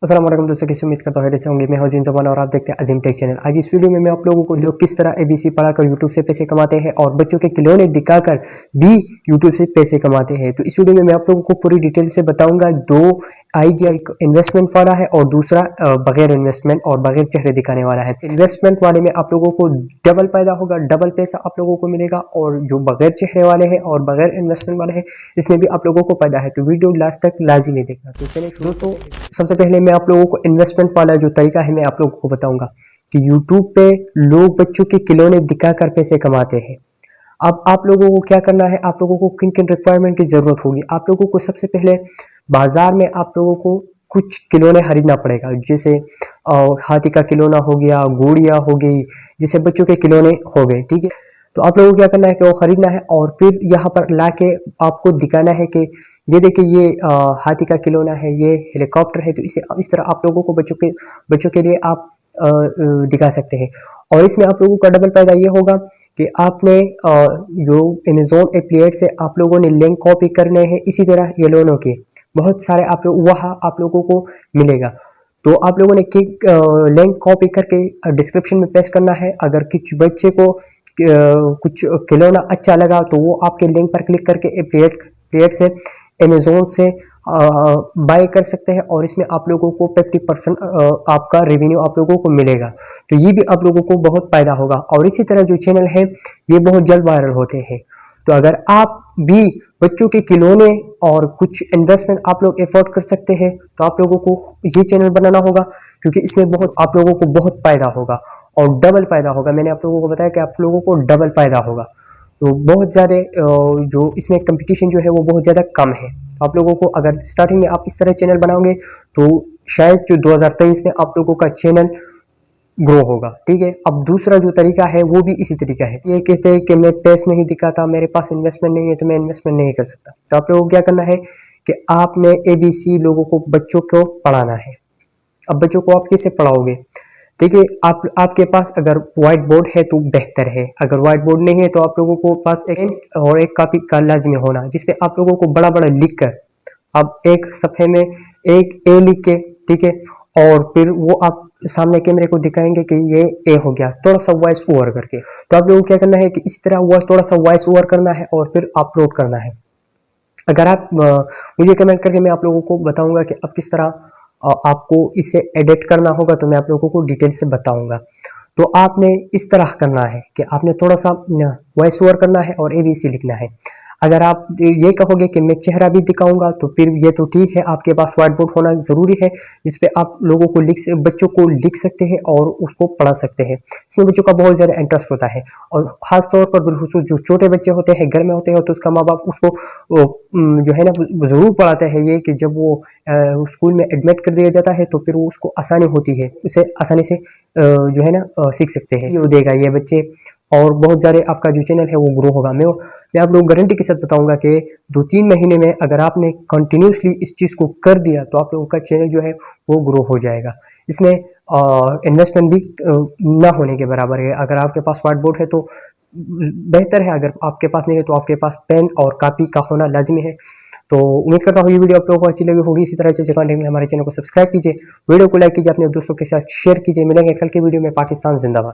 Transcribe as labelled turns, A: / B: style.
A: अस्सलाम वालेकुम दोस्तों, कैसे उम्मीद करता हूँ से होंगे। मैं हजीन जमान और आप देखते हैं अजीम टेक चैनल। आज इस वीडियो में मैं आप लोगों को लोग किस तरह एबीसी पढ़ाकर यूट्यूब से पैसे कमाते हैं और बच्चों के खिलौने दिखाकर भी यूट्यूब से पैसे कमाते हैं। तो इस वीडियो में मैं आप लोगों को पूरी डिटेल से बताऊंगा। दो आइडिया, एक इन्वेस्टमेंट वाला है और दूसरा बगैर इन्वेस्टमेंट और बगैर चेहरे दिखाने वाला है। इन्वेस्टमेंट वाले में आप लोगों को डबल पैदा होगा, डबल पैसा आप लोगों को मिलेगा, और जो बगैर चेहरे वाले हैं और बगैर इन्वेस्टमेंट वाले हैं इसमें भी आप लोगों को पैदा है। तो वीडियो लास्ट तक लाजिमी देखना। तो चलिए दोस्तों, सबसे पहले मैं आप लोगों को इन्वेस्टमेंट वाला जो तरीका है मैं आप लोगों को बताऊंगा कि यूट्यूब पे लोग बच्चों के खिलौने दिखाकर पैसे कमाते हैं। अब आप लोगों को क्या करना है, आप लोगों को किन किन रिक्वायरमेंट की जरूरत होगी। आप लोगों को सबसे पहले बाजार में आप लोगों को कुछ खिलौने खरीदना पड़ेगा, जैसे हाथी का खिलौना हो गया, गुड़िया हो गई, जैसे बच्चों के खिलौने हो गए। ठीक है, तो आप लोगों को क्या करना है कि वो खरीदना है और फिर यहाँ पर लाके आपको दिखाना है कि ये देखिए ये हाथी का खिलौना है, ये हेलीकॉप्टर है। तो इसे इस तरह आप लोगों को बच्चों के लिए आप दिखा सकते हैं। और इसमें आप लोगों का डबल फायदा ये होगा कि आपने जो अमेजोन एफिलिएट से आप लोगों ने लिंक कॉपी करने हैं, इसी तरह ये लोगों के बहुत सारे आप लोग वहाँ आप लोगों को मिलेगा। तो आप लोगों ने लिंक कॉपी करके डिस्क्रिप्शन में पेस्ट करना है। अगर कुछ बच्चे को कुछ खिलौना अच्छा लगा तो वो आपके लिंक पर क्लिक करके एफिलिएट से अमेजोन से बाय कर सकते हैं और इसमें आप लोगों को 50% आपका रेवेन्यू आप लोगों को मिलेगा। तो ये भी आप लोगों को बहुत फायदा होगा। और इसी तरह जो चैनल है ये बहुत जल्द वायरल होते हैं। तो अगर आप भी बच्चों के खिलौने और कुछ इन्वेस्टमेंट आप लोग एफोर्ड कर सकते हैं तो आप लोगों को ये चैनल बनाना होगा, क्योंकि इसमें बहुत आप लोगों को बहुत फायदा होगा और डबल फायदा होगा। मैंने आप लोगों को बताया कि आप लोगों को डबल फायदा होगा। तो बहुत ज़्यादा जो इसमें कंपटीशन जो है वो बहुत ज़्यादा कम है। तो आप लोगों को अगर स्टार्टिंग में आप इस तरह चैनल बनाओगे तो शायद जो 2023 में आप लोगों का चैनल ग्रो होगा। ठीक है, अब दूसरा जो तरीका है वो भी इसी तरीका है। ये कहते हैं कि मैं पैसे नहीं दिखाता, मेरे पास इन्वेस्टमेंट नहीं है तो मैं इन्वेस्टमेंट नहीं कर सकता। तो आप लोगों को क्या करना है कि आपने एबीसी लोगों को बच्चों को पढ़ाना है। अब बच्चों को आप कैसे पढ़ाओगे? देखिए, आपके पास अगर व्हाइट बोर्ड है तो बेहतर है। अगर व्हाइट बोर्ड नहीं है तो आप लोगों को पास एक कॉपी का लाजमी होना, जिसपे आप लोगों को बड़ा बड़ा लिख कर आप एक सफ़े में एक ए लिख के, ठीक है, और फिर वो आप सामने कैमरे को दिखाएंगे कि ये ए हो गया, थोड़ा सा वॉइस ओवर करके। तो आप लोगों को क्या करना है कि इसी तरह वो थोड़ा सा वॉइस ओवर करना है और फिर अपलोड करना है। अगर आप मुझे कमेंट करके मैं आप लोगों को बताऊंगा कि अब किस तरह आपको इसे एडिट करना होगा, तो मैं आप लोगों को डिटेल से बताऊंगा। तो आपने इस तरह करना है कि आपने थोड़ा सा वॉइस ओवर करना है और एबीसी लिखना है। अगर आप ये कहोगे कि मैं चेहरा भी दिखाऊंगा तो फिर ये तो ठीक है, आपके पास व्हाइट बोर्ड होना जरूरी है जिसपे आप लोगों को बच्चों को लिख सकते हैं और उसको पढ़ा सकते हैं। इसमें बच्चों का बहुत ज़्यादा इंटरेस्ट होता है और ख़ास तौर पर बिलखुसूस जो छोटे बच्चे होते हैं, घर में होते हैं, तो उसका माँ बाप उसको जो है ना ज़रूर पढ़ाते हैं। ये कि जब वो स्कूल में एडमिट कर दिया जाता है तो फिर वो उसको आसानी होती है, उसे आसानी से जो है ना सीख सकते हैं। ये देगा ये बच्चे और बहुत ज़्यादा आपका जो चैनल है वो ग्रो होगा। मैं आप लोग गारंटी के साथ बताऊंगा कि 2-3 महीने में अगर आपने कंटिन्यूसली इस चीज़ को कर दिया तो आप लोगों का चैनल जो है वो ग्रो हो जाएगा। इसमें इन्वेस्टमेंट भी ना होने के बराबर है। अगर आपके पास व्हाइट बोर्ड है तो बेहतर है, अगर आपके पास नहीं है तो आपके पास पेन और कॉपी का होना लाजमी है। तो उम्मीद करता हूँ ये वीडियो आप लोगों को अच्छी लगी होगी। इसी तरह अच्छे कंटेंट में हमारे चैनल को सब्सक्राइब कीजिए, वीडियो को लाइक कीजिए, अपने दोस्तों के साथ शेयर कीजिए। मिलेंगे कल की वीडियो में। पाकिस्तान जिंदाबाद।